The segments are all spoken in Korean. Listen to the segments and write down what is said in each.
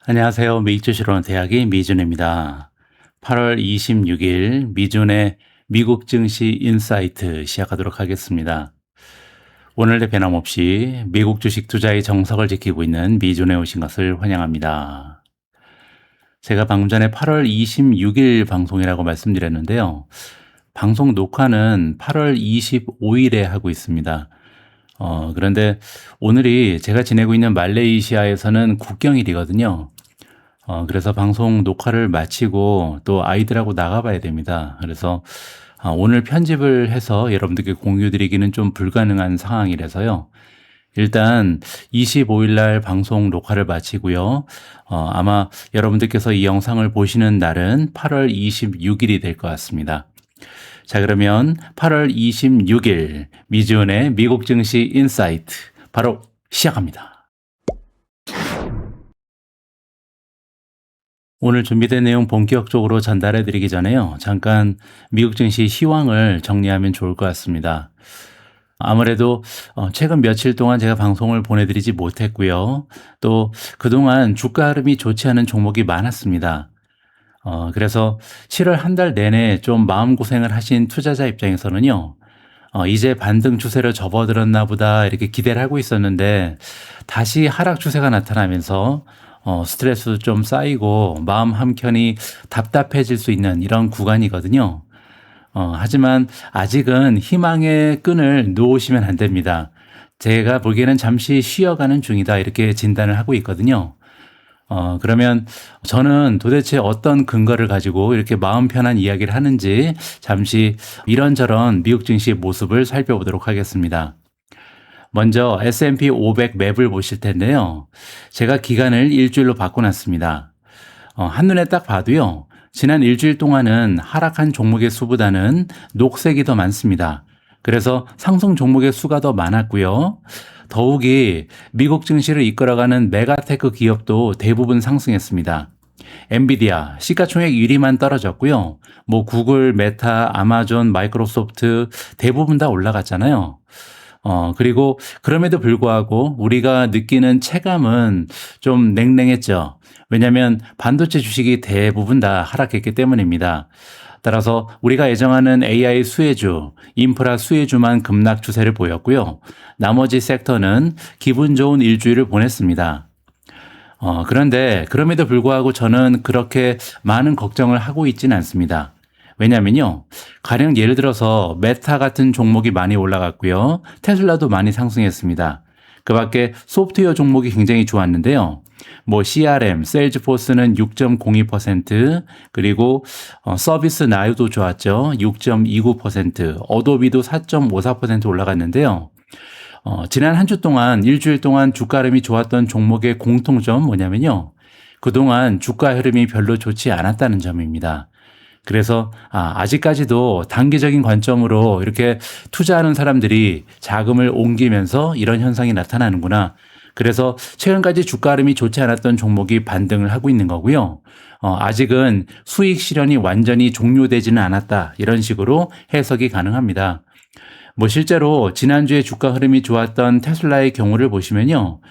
안녕하세요. 미주실론 대학의 미준입니다. 8월 26일 미준의 미국 증시 인사이트 시작하도록 하겠습니다. 오늘도 변함없이 미국 주식 투자의 정석을 지키고 있는 미준에 오신 것을 환영합니다. 제가 방금 전에 8월 26일 방송이라고 말씀드렸는데요. 방송 녹화는 8월 25일에 하고 있습니다. 그런데 오늘이 제가 지내고 있는 말레이시아에서는 국경일이거든요. 그래서 방송 녹화를 마치고 또 아이들하고 나가봐야 됩니다. 그래서 오늘 편집을 해서 여러분들께 공유드리기는 좀 불가능한 상황이라서요. 일단 25일 날 방송 녹화를 마치고요. 아마 여러분들께서 이 영상을 보시는 날은 8월 26일이 될 것 같습니다. 자, 그러면 8월 26일 미주은의 미국 증시 인사이트 바로 시작합니다. 오늘 준비된 내용 본격적으로 전달해 드리기 전에요. 잠깐 미국 증시 시황을 정리하면 좋을 것 같습니다. 아무래도 최근 며칠 동안 제가 방송을 보내드리지 못했고요. 또 그동안 주가 흐름이 좋지 않은 종목이 많았습니다. 그래서 7월 한 달 내내 좀 마음고생을 하신 투자자 입장에서는요. 이제 반등 추세로 접어들었나 보다 이렇게 기대를 하고 있었는데 다시 하락 추세가 나타나면서 스트레스 좀 쌓이고 마음 한켠이 답답해질 수 있는 이런 구간이거든요. 하지만 아직은 희망의 끈을 놓으시면 안 됩니다. 제가 보기에는 잠시 쉬어가는 중이다 이렇게 진단을 하고 있거든요. 그러면 저는 도대체 어떤 근거를 가지고 이렇게 마음 편한 이야기를 하는지 잠시 이런저런 미국 증시의 모습을 살펴보도록 하겠습니다. 먼저 S&P 500 맵을 보실 텐데요. 제가 기간을 일주일로 바꿔놨습니다. 한눈에 딱 봐도요. 지난 일주일 동안은 하락한 종목의 수보다는 녹색이 더 많습니다. 그래서 상승 종목의 수가 더 많았고요. 더욱이 미국 증시를 이끌어가는 메가테크 기업도 대부분 상승했습니다. 엔비디아 시가총액 1위만 떨어졌고요. 구글, 메타, 아마존, 마이크로소프트 대부분 다 올라갔잖아요. 그리고 그럼에도 불구하고 우리가 느끼는 체감은 좀 냉랭했죠. 왜냐하면 반도체 주식이 대부분 다 하락했기 때문입니다. 따라서 우리가 예정하는 AI 수혜주, 인프라 수혜주만 급락 추세를 보였고요. 나머지 섹터는 기분 좋은 일주일을 보냈습니다. 그런데 그럼에도 불구하고 저는 그렇게 많은 걱정을 하고 있지는 않습니다. 왜냐면요. 가령 예를 들어서 메타 같은 종목이 많이 올라갔고요. 테슬라도 많이 상승했습니다. 그 밖에 소프트웨어 종목이 굉장히 좋았는데요. CRM, 세일즈포스는 6.02%, 그리고 서비스 나우도 좋았죠. 6.29%, 어도비도 4.54% 올라갔는데요. 지난 한 주 동안, 일주일 동안 주가 흐름이 좋았던 종목의 공통점 뭐냐면요. 그동안 주가 흐름이 별로 좋지 않았다는 점입니다. 그래서 아직까지도 단기적인 관점으로 이렇게 투자하는 사람들이 자금을 옮기면서 이런 현상이 나타나는구나. 그래서 최근까지 주가 흐름이 좋지 않았던 종목이 반등을 하고 있는 거고요. 아직은 수익 실현이 완전히 종료되지는 않았다. 이런 식으로 해석이 가능합니다. 실제로 지난주에 주가 흐름이 좋았던 테슬라의 경우를 보시면요.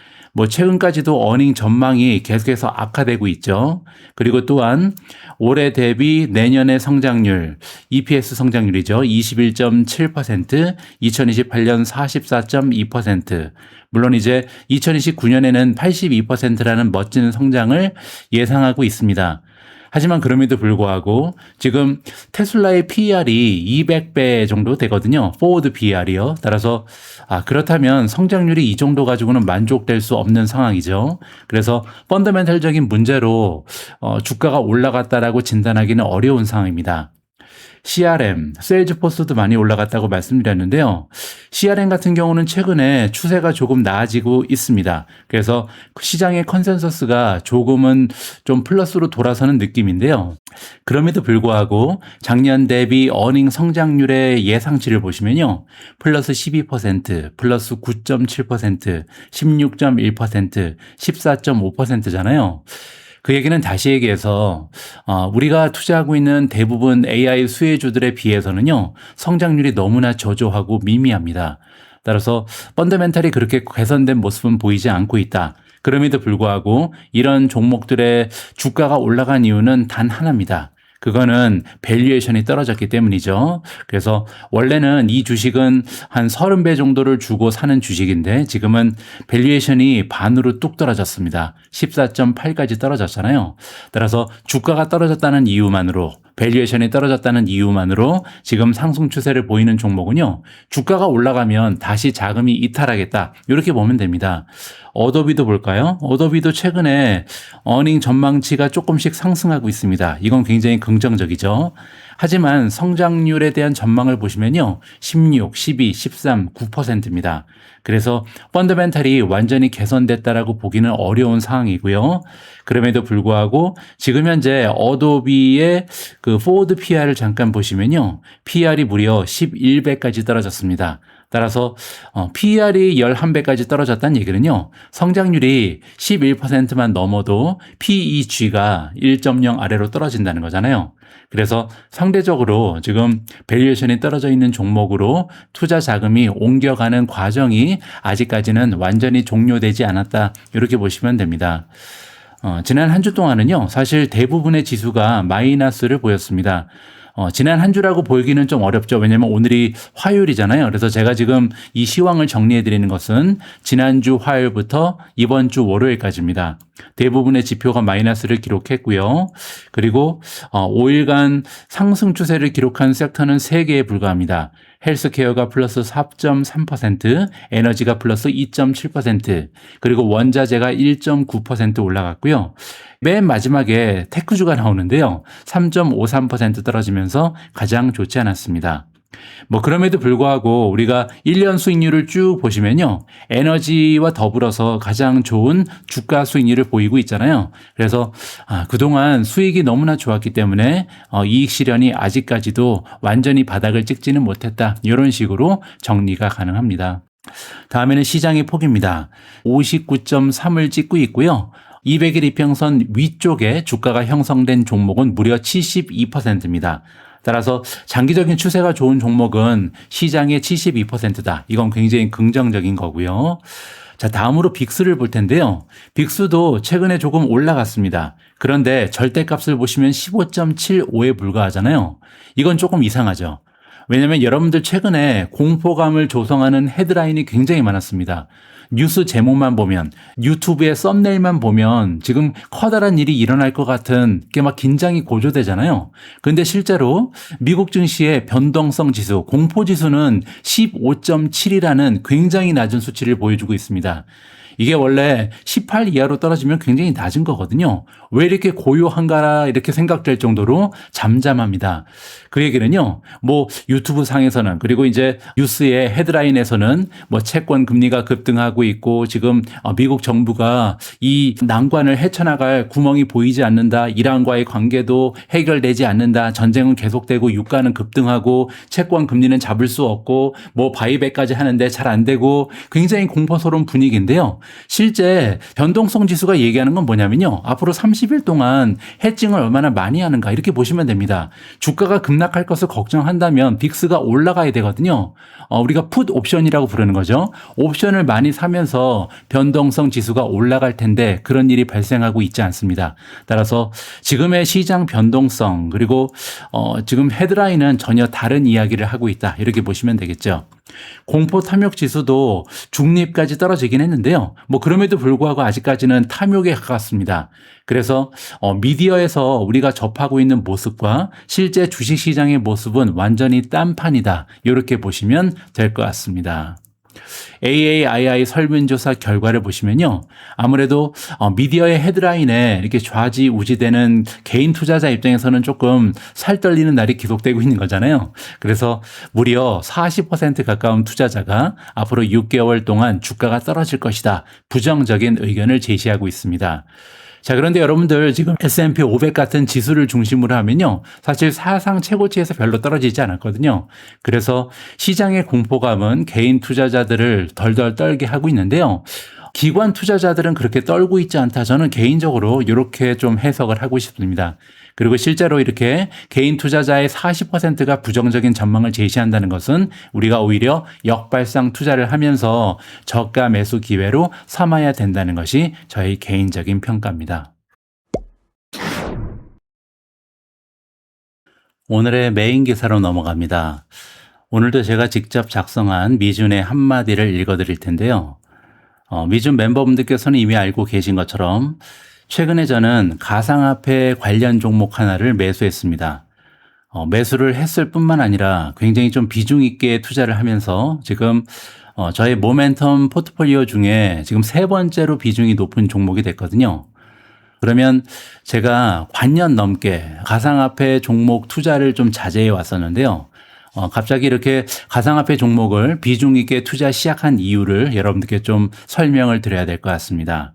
최근까지도 어닝 전망이 계속해서 악화되고 있죠. 그리고 또한 올해 대비 내년의 성장률, EPS 성장률이죠. 21.7%, 2028년 44.2%. 물론 이제 2029년에는 82%라는 멋진 성장을 예상하고 있습니다. 하지만 그럼에도 불구하고 지금 테슬라의 PER이 200배 정도 되거든요. 포워드 PER이요. 따라서 그렇다면 성장률이 이 정도 가지고는 만족될 수 없는 상황이죠. 그래서 펀더멘털적인 문제로 주가가 올라갔다라고 진단하기는 어려운 상황입니다. CRM, 세일즈포스도 많이 올라갔다고 말씀드렸는데요. CRM 같은 경우는 최근에 추세가 조금 나아지고 있습니다. 그래서 시장의 컨센서스가 조금은 좀 플러스로 돌아서는 느낌인데요. 그럼에도 불구하고 작년 대비 어닝 성장률의 예상치를 보시면요. 플러스 12%, 플러스 9.7%, 16.1%, 14.5%잖아요. 그 얘기는 다시 얘기해서 우리가 투자하고 있는 대부분 AI 수혜주들에 비해서는요. 성장률이 너무나 저조하고 미미합니다. 따라서 펀더멘털이 그렇게 개선된 모습은 보이지 않고 있다. 그럼에도 불구하고 이런 종목들의 주가가 올라간 이유는 단 하나입니다. 그거는 밸류에이션이 떨어졌기 때문이죠. 그래서 원래는 이 주식은 한 30배 정도를 주고 사는 주식인데 지금은 밸류에이션이 반으로 뚝 떨어졌습니다. 14.8까지 떨어졌잖아요. 따라서 주가가 떨어졌다는 이유만으로 밸류에이션이 떨어졌다는 이유만으로 지금 상승 추세를 보이는 종목은요. 주가가 올라가면 다시 자금이 이탈하겠다. 이렇게 보면 됩니다. 어도비도 볼까요? 어도비도 최근에 어닝 전망치가 조금씩 상승하고 있습니다. 이건 굉장히 긍정적이죠. 하지만 성장률에 대한 전망을 보시면요. 16, 12, 13, 9%입니다. 그래서 펀더멘탈이 완전히 개선됐다라고 보기는 어려운 상황이고요. 그럼에도 불구하고 지금 현재 어도비의 그 포워드 PR을 잠깐 보시면요. PR이 무려 11배까지 떨어졌습니다. 따라서 PER이 11배까지 떨어졌다는 얘기는요. 성장률이 11%만 넘어도 PEG가 1.0 아래로 떨어진다는 거잖아요. 그래서 상대적으로 지금 밸류에이션이 떨어져 있는 종목으로 투자 자금이 옮겨가는 과정이 아직까지는 완전히 종료되지 않았다. 이렇게 보시면 됩니다. 지난 한 주 동안은요. 사실 대부분의 지수가 마이너스를 보였습니다. 지난 한 주라고 보기는 좀 어렵죠. 왜냐하면 오늘이 화요일이잖아요. 그래서 제가 지금 이 시황을 정리해 드리는 것은 지난주 화요일부터 이번 주 월요일까지입니다. 대부분의 지표가 마이너스를 기록했고요. 그리고 5일간 상승 추세를 기록한 섹터는 3개에 불과합니다. 헬스케어가 플러스 4.3%, 에너지가 플러스 2.7%, 그리고 원자재가 1.9% 올라갔고요. 맨 마지막에 테크주가 나오는데요. 3.53% 떨어지면서 가장 좋지 않았습니다. 그럼에도 불구하고 우리가 1년 수익률을 쭉 보시면요. 에너지와 더불어서 가장 좋은 주가 수익률을 보이고 있잖아요. 그래서 그동안 수익이 너무나 좋았기 때문에 이익 실현이 아직까지도 완전히 바닥을 찍지는 못했다. 이런 식으로 정리가 가능합니다. 다음에는 시장의 폭입니다. 59.3을 찍고 있고요. 200일 이평선 위쪽에 주가가 형성된 종목은 무려 72%입니다. 따라서 장기적인 추세가 좋은 종목은 시장의 72%다. 이건 굉장히 긍정적인 거고요. 자, 다음으로 빅스를 볼 텐데요. 빅스도 최근에 조금 올라갔습니다. 그런데 절대값을 보시면 15.75에 불과하잖아요. 이건 조금 이상하죠. 왜냐하면 여러분들 최근에 공포감을 조성하는 헤드라인이 굉장히 많았습니다. 뉴스 제목만 보면 유튜브의 썸네일만 보면 지금 커다란 일이 일어날 것 같은 게 막 긴장이 고조되잖아요. 그런데 실제로 미국 증시의 변동성 지수, 공포 지수는 15.7이라는 굉장히 낮은 수치를 보여주고 있습니다. 이게 원래 18 이하로 떨어지면 굉장히 낮은 거거든요. 왜 이렇게 고요한가라 이렇게 생각될 정도로 잠잠합니다. 그 얘기는요. 유튜브 상에서는 그리고 이제 뉴스의 헤드라인에서는 채권 금리가 급등하고 있고 지금 미국 정부가 이 난관을 헤쳐나갈 구멍이 보이지 않는다. 이란과의 관계도 해결되지 않는다. 전쟁은 계속되고 유가는 급등하고 채권 금리는 잡을 수 없고 바이백까지 하는데 잘 안 되고 굉장히 공포스러운 분위기인데요. 실제 변동성 지수가 얘기하는 건 뭐냐면요. 앞으로 30일 동안 해칭을 얼마나 많이 하는가 이렇게 보시면 됩니다. 주가가 급락할 것을 걱정한다면 빅스가 올라가야 되거든요. 우리가 풋 옵션이라고 부르는 거죠. 옵션을 많이 사면서 변동성 지수가 올라갈 텐데 그런 일이 발생하고 있지 않습니다. 따라서 지금의 시장 변동성 그리고 지금 헤드라인은 전혀 다른 이야기를 하고 있다. 이렇게 보시면 되겠죠. 공포 탐욕 지수도 중립까지 떨어지긴 했는데요. 그럼에도 불구하고 아직까지는 탐욕에 가깝습니다. 그래서 미디어에서 우리가 접하고 있는 모습과 실제 주식시장의 모습은 완전히 딴판이다. 이렇게 보시면 될 것 같습니다. AAII 설문조사 결과를 보시면요. 아무래도 미디어의 헤드라인에 이렇게 좌지우지되는 개인 투자자 입장에서는 조금 살 떨리는 날이 계속되고 있는 거잖아요. 그래서 무려 40% 가까운 투자자가 앞으로 6개월 동안 주가가 떨어질 것이다. 부정적인 의견을 제시하고 있습니다. 자, 그런데 여러분들 지금 S&P 500 같은 지수를 중심으로 하면요. 사실 사상 최고치에서 별로 떨어지지 않았거든요. 그래서 시장의 공포감은 개인 투자자들을 덜덜 떨게 하고 있는데요. 기관 투자자들은 그렇게 떨고 있지 않다. 저는 개인적으로 이렇게 좀 해석을 하고 싶습니다. 그리고 실제로 이렇게 개인 투자자의 40%가 부정적인 전망을 제시한다는 것은 우리가 오히려 역발상 투자를 하면서 저가 매수 기회로 삼아야 된다는 것이 저의 개인적인 평가입니다. 오늘의 메인 기사로 넘어갑니다. 오늘도 제가 직접 작성한 미준의 한마디를 읽어드릴 텐데요. 미준 멤버분들께서는 이미 알고 계신 것처럼 최근에 저는 가상화폐 관련 종목 하나를 매수했습니다. 매수를 했을 뿐만 아니라 굉장히 좀 비중 있게 투자를 하면서 지금 저의 모멘텀 포트폴리오 중에 지금 세 번째로 비중이 높은 종목이 됐거든요. 그러면 제가 반년 넘게 가상화폐 종목 투자를 좀 자제해 왔었는데요. 갑자기 이렇게 가상화폐 종목을 비중 있게 투자 시작한 이유를 여러분들께 좀 설명을 드려야 될 것 같습니다.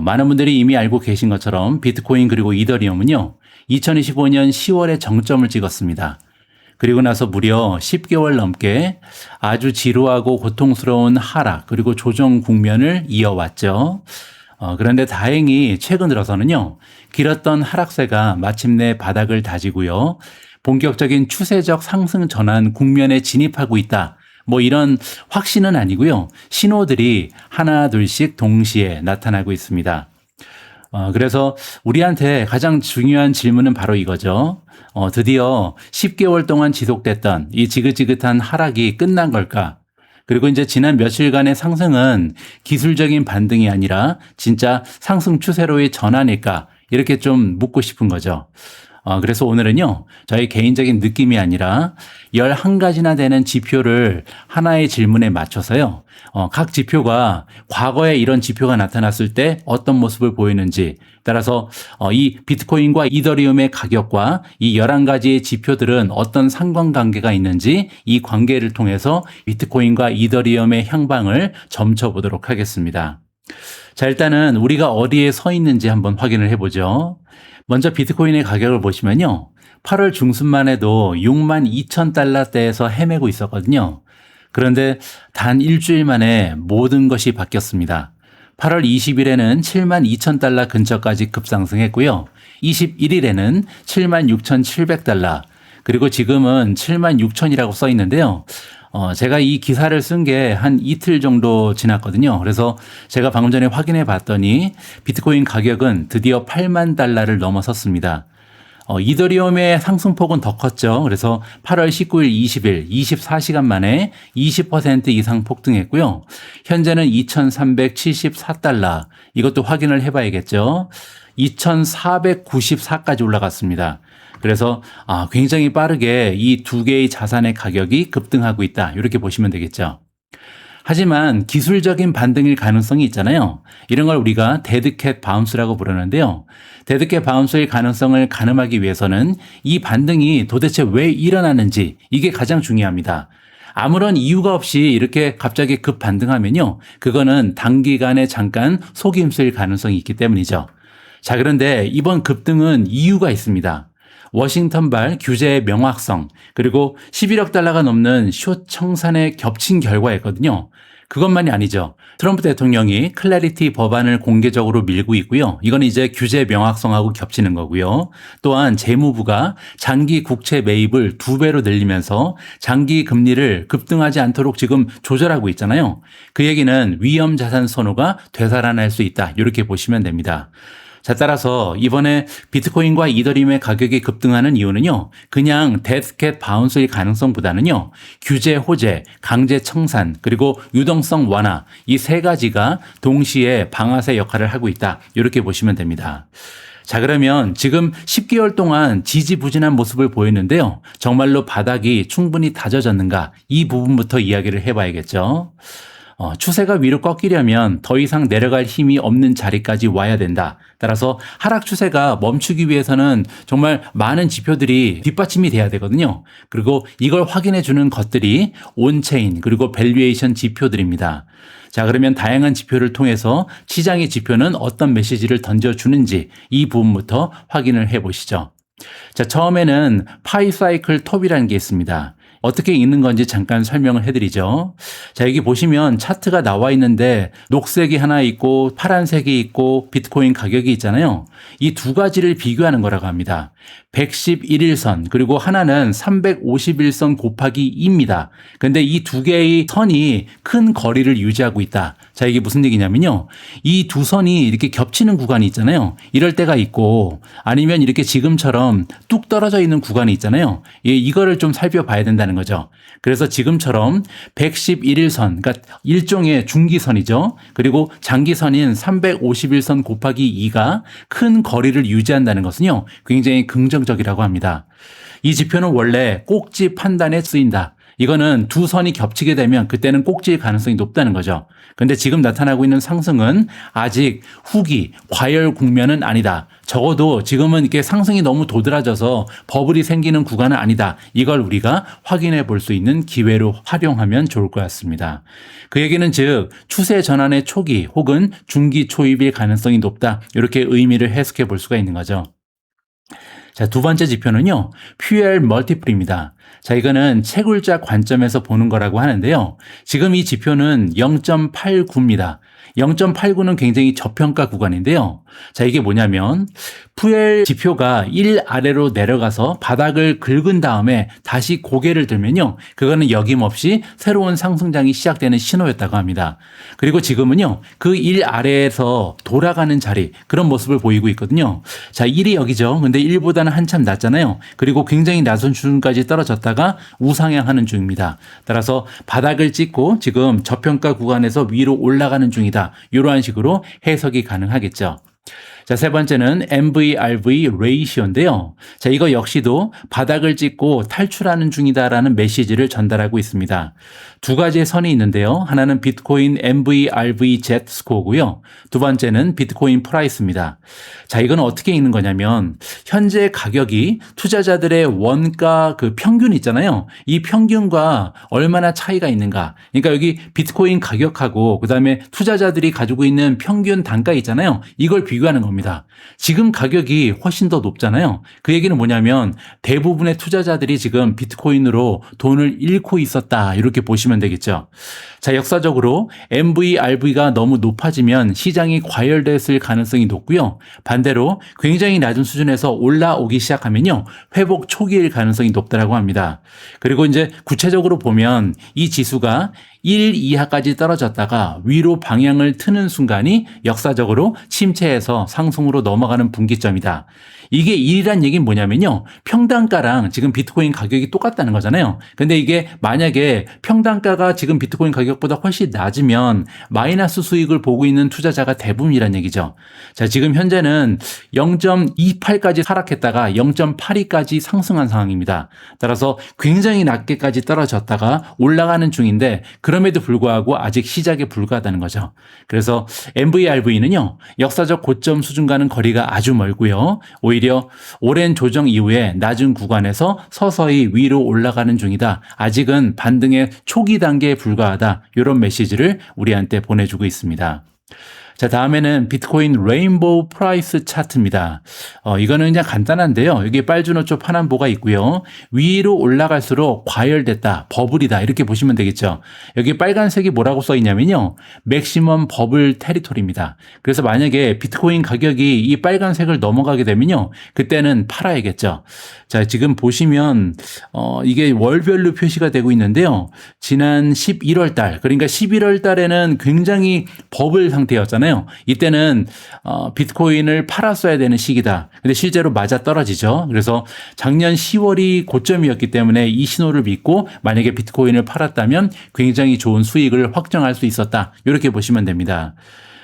많은 분들이 이미 알고 계신 것처럼 비트코인 그리고 이더리움은요, 2025년 10월에 정점을 찍었습니다. 그리고 나서 무려 10개월 넘게 아주 지루하고 고통스러운 하락 그리고 조정 국면을 이어왔죠. 그런데 다행히 최근 들어서는요, 길었던 하락세가 마침내 바닥을 다지고요, 본격적인 추세적 상승 전환 국면에 진입하고 있다. 뭐 이런 확신은 아니고요, 신호들이 하나 둘씩 동시에 나타나고 있습니다. 그래서 우리한테 가장 중요한 질문은 바로 이거죠. 드디어 10개월 동안 지속됐던 이 지긋지긋한 하락이 끝난 걸까? 그리고 이제 지난 며칠간의 상승은 기술적인 반등이 아니라 진짜 상승 추세로의 전환일까? 이렇게 좀 묻고 싶은 거죠. 그래서 오늘은요, 저희 개인적인 느낌이 아니라 11가지나 되는 지표를 하나의 질문에 맞춰서요, 각 지표가 과거에 이런 지표가 나타났을 때 어떤 모습을 보이는지, 따라서 이 비트코인과 이더리움의 가격과 이 11가지의 지표들은 어떤 상관관계가 있는지 이 관계를 통해서 비트코인과 이더리움의 향방을 점쳐보도록 하겠습니다. 자, 일단은 우리가 어디에 서 있는지 한번 확인을 해보죠. 먼저 비트코인의 가격을 보시면요, 8월 중순만 해도 62,000달러대에서 헤매고 있었거든요. 그런데 단 일주일 만에 모든 것이 바뀌었습니다. 8월 20일에는 72,000달러 근처까지 급상승했고요. 21일에는 76,700달러, 그리고 지금은 76,000이라고 써 있는데요. 제가 이 기사를 쓴 게 한 이틀 정도 지났거든요. 그래서 제가 방금 전에 확인해 봤더니 비트코인 가격은 드디어 8만 달러를 넘어섰습니다. 이더리움의 상승폭은 더 컸죠. 그래서 8월 19일, 20일, 24시간 만에 20% 이상 폭등했고요. 현재는 2,374달러. 이것도 확인을 해봐야겠죠. 2,494까지 올라갔습니다. 그래서 굉장히 빠르게 이 두 개의 자산의 가격이 급등하고 있다, 이렇게 보시면 되겠죠. 하지만 기술적인 반등일 가능성이 있잖아요. 이런 걸 우리가 데드캣 바운스라고 부르는데요. 데드캣 바운스의 가능성을 가늠하기 위해서는 이 반등이 도대체 왜 일어나는지, 이게 가장 중요합니다. 아무런 이유가 없이 이렇게 갑자기 급 반등하면요, 그거는 단기간에 잠깐 속임수일 가능성이 있기 때문이죠. 자, 그런데 이번 급등은 이유가 있습니다. 워싱턴발 규제의 명확성, 그리고 11억 달러가 넘는 숏 청산에 겹친 결과였거든요. 그것만이 아니죠. 트럼프 대통령이 클래리티 법안을 공개적으로 밀고 있고요. 이건 이제 규제 명확성하고 겹치는 거고요. 또한 재무부가 장기 국채 매입을 2배로 늘리면서 장기 금리를 급등하지 않도록 지금 조절하고 있잖아요. 그 얘기는 위험 자산 선호가 되살아날 수 있다, 이렇게 보시면 됩니다. 자, 따라서 이번에 비트코인과 이더리움의 가격이 급등하는 이유는요, 그냥 데드캣 바운스일 가능성보다는요, 규제 호재, 강제 청산, 그리고 유동성 완화, 이 세 가지가 동시에 방아쇠 역할을 하고 있다, 이렇게 보시면 됩니다. 자, 그러면 지금 10개월 동안 지지부진한 모습을 보이는데요, 정말로 바닥이 충분히 다져졌는가, 이 부분부터 이야기를 해봐야겠죠. 추세가 위로 꺾이려면 더 이상 내려갈 힘이 없는 자리까지 와야 된다. 따라서 하락 추세가 멈추기 위해서는 정말 많은 지표들이 뒷받침이 돼야 되거든요. 그리고 이걸 확인해 주는 것들이 온체인 그리고 밸류에이션 지표들입니다. 자, 그러면 다양한 지표를 통해서 시장의 지표는 어떤 메시지를 던져주는지 이 부분부터 확인을 해 보시죠. 자, 처음에는 파이 사이클 톱이라는 게 있습니다. 어떻게 읽는 건지 잠깐 설명을 해드리죠. 자, 여기 보시면 차트가 나와 있는데 녹색이 하나 있고 파란색이 있고 비트코인 가격이 있잖아요. 이 두 가지를 비교하는 거라고 합니다. 111일선 그리고 하나는 351선 곱하기 2입니다. 근데 이 두 개의 선이 큰 거리를 유지하고 있다. 자, 이게 무슨 얘기냐면요. 이 두 선이 이렇게 겹치는 구간이 있잖아요. 이럴 때가 있고 아니면 이렇게 지금처럼 뚝 떨어져 있는 구간이 있잖아요. 이거를 좀 살펴봐야 된다는 거죠. 그래서 지금처럼 111일선, 그러니까 일종의 중기선이죠. 그리고 장기선인 351선 곱하기 2가 큰 거리를 유지한다는 것은요. 굉장히 긍정적이라고 합니다. 이 지표는 원래 꼭지 판단에 쓰인다. 이거는 두 선이 겹치게 되면 그때는 꼭지일 가능성이 높다는 거죠. 그런데 지금 나타나고 있는 상승은 아직 후기, 과열 국면은 아니다. 적어도 지금은 이렇게 상승이 너무 도드라져서 버블이 생기는 구간은 아니다. 이걸 우리가 확인해 볼 수 있는 기회로 활용하면 좋을 것 같습니다. 그 얘기는 즉 추세 전환의 초기 혹은 중기 초입일 가능성이 높다. 이렇게 의미를 해석해 볼 수가 있는 거죠. 자, 두 번째 지표는요, 퓨엘 멀티플입니다. 자, 이거는 채굴자 관점에서 보는 거라고 하는데요. 지금 이 지표는 0.89입니다. 0.89는 굉장히 저평가 구간인데요. 자, 이게 뭐냐면 푸엘 지표가 1 아래로 내려가서 바닥을 긁은 다음에 다시 고개를 들면요. 그거는 여김없이 새로운 상승장이 시작되는 신호였다고 합니다. 그리고 지금은요. 그 1 아래에서 돌아가는 자리 그런 모습을 보이고 있거든요. 자, 1이 여기죠. 근데 1보다는 한참 낮잖아요. 그리고 굉장히 낮은 수준까지 떨어졌다가 우상향하는 중입니다. 따라서 바닥을 찍고 지금 저평가 구간에서 위로 올라가는 중이다. 이러한 식으로 해석이 가능하겠죠. 자, 세 번째는 MVRV 레이시오인데요. 자, 이거 역시도 바닥을 찍고 탈출하는 중이다라는 메시지를 전달하고 있습니다. 두 가지의 선이 있는데요. 하나는 비트코인 MVRV Z 스코어고요. 두 번째는 비트코인 프라이스입니다. 자, 이건 어떻게 읽는 거냐면 현재 가격이 투자자들의 원가 그 평균 있잖아요. 이 평균과 얼마나 차이가 있는가. 그러니까 여기 비트코인 가격하고 그다음에 투자자들이 가지고 있는 평균 단가 있잖아요. 이걸 비교하는 겁니다. 지금 가격이 훨씬 더 높잖아요. 그 얘기는 뭐냐면 대부분의 투자자들이 지금 비트코인으로 돈을 잃고 있었다. 이렇게 보시면 되겠죠. 자, 역사적으로 MVRV가 너무 높아지면 시장이 과열됐을 가능성이 높고요. 반대로 굉장히 낮은 수준에서 올라오기 시작하면요. 회복 초기일 가능성이 높다고 합니다. 그리고 이제 구체적으로 보면 이 지수가 1 이하까지 떨어졌다가 위로 방향을 트는 순간이 역사적으로 침체에서 상승으로 넘어가는 분기점이다. 이게 1이란 얘기는 뭐냐면요. 평단가랑 지금 비트코인 가격이 똑같다는 거잖아요. 근데 이게 만약에 평단가가 지금 비트코인 가격보다 훨씬 낮으면 마이너스 수익을 보고 있는 투자자가 대부분이란 얘기죠. 자, 지금 현재는 0.28까지 하락했다가 0.82까지 상승한 상황입니다. 따라서 굉장히 낮게까지 떨어졌다가 올라가는 중인데 그럼에도 불구하고 아직 시작에 불과하다는 거죠. 그래서 MVRV는요. 역사적 고점 수준과는 거리가 아주 멀고요. 오히려 오랜 조정 이후에 낮은 구간에서 서서히 위로 올라가는 중이다. 아직은 반등의 초기 단계에 불과하다. 이런 메시지를 우리한테 보내주고 있습니다. 자, 다음에는 비트코인 레인보우 프라이스 차트입니다. 이거는 그냥 간단한데요. 여기 빨주노초 파남보가 있고요. 위로 올라갈수록 과열됐다, 버블이다 이렇게 보시면 되겠죠. 여기 빨간색이 뭐라고 써 있냐면요. 맥시멈 버블 테리토리입니다. 그래서 만약에 비트코인 가격이 이 빨간색을 넘어가게 되면요. 그때는 팔아야겠죠. 자, 지금 보시면 이게 월별로 표시가 되고 있는데요. 지난 11월 달, 그러니까 11월 달에는 굉장히 버블 상태였잖아요. 이때는 비트코인을 팔았어야 되는 시기다. 근데 실제로 맞아 떨어지죠. 그래서 작년 10월이 고점이었기 때문에 이 신호를 믿고 만약에 비트코인을 팔았다면 굉장히 좋은 수익을 확정할 수 있었다. 이렇게 보시면 됩니다.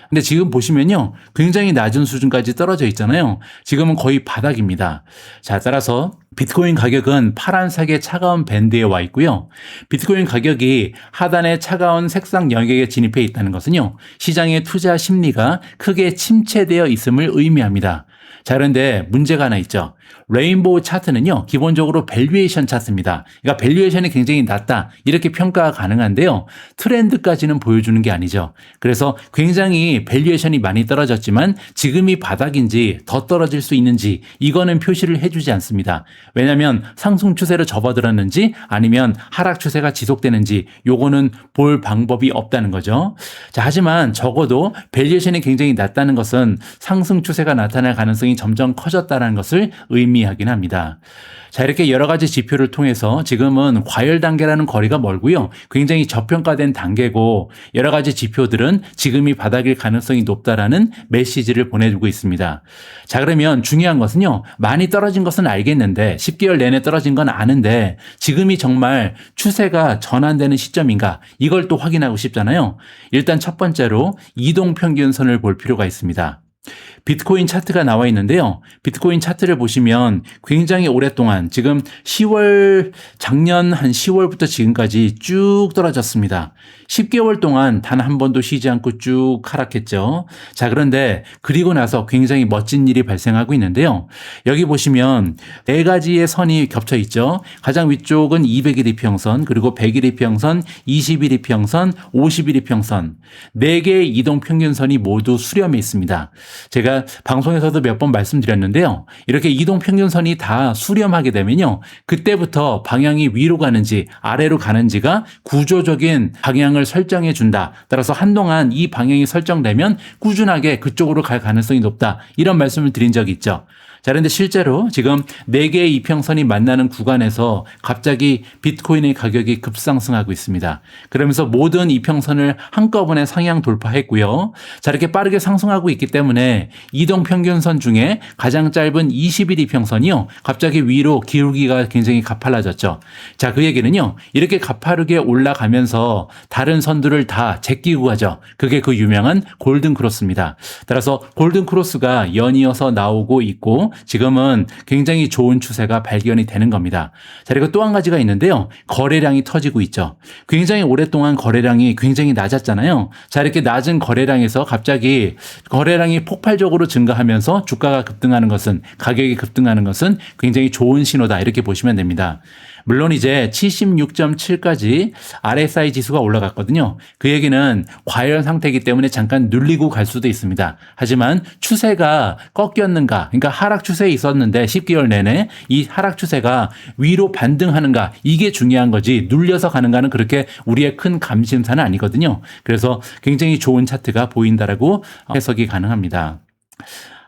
근데 지금 보시면요. 굉장히 낮은 수준까지 떨어져 있잖아요. 지금은 거의 바닥입니다. 자, 따라서 비트코인 가격은 파란색의 차가운 밴드에 와 있고요. 비트코인 가격이 하단의 차가운 색상 영역에 진입해 있다는 것은요. 시장의 투자 심리가 크게 침체되어 있음을 의미합니다. 자, 그런데 문제가 하나 있죠. 레인보우 차트는요, 기본적으로 밸류에이션 차트입니다. 그러니까 밸류에이션이 굉장히 낮다, 이렇게 평가가 가능한데요. 트렌드까지는 보여주는 게 아니죠. 그래서 굉장히 밸류에이션이 많이 떨어졌지만 지금이 바닥인지 더 떨어질 수 있는지 이거는 표시를 해주지 않습니다. 왜냐하면 상승 추세로 접어들었는지 아니면 하락 추세가 지속되는지 요거는 볼 방법이 없다는 거죠. 자, 하지만 적어도 밸류에이션이 굉장히 낮다는 것은 상승 추세가 나타날 가능성이 점점 커졌다는 것을 의미하긴 합니다. 자, 이렇게 여러 가지 지표를 통해서 지금은 과열 단계라는 거리가 멀고요. 굉장히 저평가된 단계고 여러 가지 지표들은 지금이 바닥일 가능성이 높다라는 메시지를 보내주고 있습니다. 자, 그러면 중요한 것은요. 많이 떨어진 것은 알겠는데 10개월 내내 떨어진 건 아는데 지금이 정말 추세가 전환되는 시점인가 이걸 또 확인하고 싶잖아요. 일단 첫 번째로 이동평균선을 볼 필요가 있습니다. 비트코인 차트가 나와 있는데요. 비트코인 차트를 보시면 굉장히 오랫동안 지금 작년 한 10월부터 지금까지 쭉 떨어졌습니다. 10개월 동안 단 한 번도 쉬지 않고 쭉 하락했죠. 자, 그런데 그리고 나서 굉장히 멋진 일이 발생하고 있는데요. 여기 보시면 네 가지의 선이 겹쳐 있죠. 가장 위쪽은 200일 이평선, 그리고 100일 이평선, 20일 이평선, 50일 이평선. 네 개의 이동평균선이 모두 수렴해 있습니다. 제가 방송에서도 몇 번 말씀드렸는데요. 이렇게 이동평균선이 다 수렴하게 되면요. 그때부터 방향이 위로 가는지 아래로 가는지가 구조적인 방향을 설정해 준다. 따라서 한동안 이 방향이 설정되면 꾸준하게 그쪽으로 갈 가능성이 높다. 이런 말씀을 드린 적이 있죠. 자, 그런데 실제로 지금 4개의 이평선이 만나는 구간에서 갑자기 비트코인의 가격이 급상승하고 있습니다. 그러면서 모든 이평선을 한꺼번에 상향 돌파했고요. 자, 이렇게 빠르게 상승하고 있기 때문에 이동평균선 중에 가장 짧은 20일 이평선이요. 갑자기 위로 기울기가 굉장히 가팔라졌죠. 자, 그 얘기는요. 이렇게 가파르게 올라가면서 다른 선들을 다 제끼고 가죠. 그게 그 유명한 골든크로스입니다. 따라서 골든크로스가 연이어서 나오고 있고 지금은 굉장히 좋은 추세가 발견이 되는 겁니다. 자, 그리고 또 한 가지가 있는데요. 거래량이 터지고 있죠. 굉장히 오랫동안 거래량이 굉장히 낮았잖아요. 자, 이렇게 낮은 거래량에서 갑자기 거래량이 폭발적으로 증가하면서 주가가 급등하는 것은, 가격이 급등하는 것은 굉장히 좋은 신호다. 이렇게 보시면 됩니다. 물론 이제 76.7까지 RSI 지수가 올라갔거든요. 그 얘기는 과열 상태이기 때문에 잠깐 눌리고 갈 수도 있습니다. 하지만 추세가 꺾였는가, 그러니까 하락 추세에 있었는데 10개월 내내 이 하락 추세가 위로 반등하는가, 이게 중요한 거지 눌려서 가는가는 그렇게 우리의 큰 감심사는 아니거든요. 그래서 굉장히 좋은 차트가 보인다라고 해석이 가능합니다.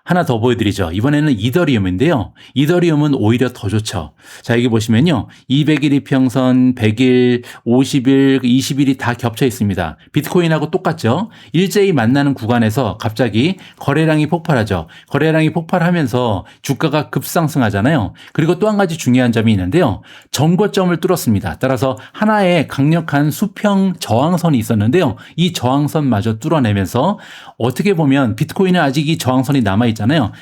하나 더 보여드리죠. 이번에는 이더리움인데요. 이더리움은 오히려 더 좋죠. 자, 여기 보시면요. 200일 이평선, 100일, 50일, 20일이 다 겹쳐 있습니다. 비트코인하고 똑같죠. 일제히 만나는 구간에서 갑자기 거래량이 폭발하죠. 거래량이 폭발하면서 주가가 급상승하잖아요. 그리고 또 한 가지 중요한 점이 있는데요. 전고점을 뚫었습니다. 따라서 하나의 강력한 수평 저항선이 있었는데요. 이 저항선마저 뚫어내면서 어떻게 보면 비트코인은 아직 이 저항선이 남아있잖아요.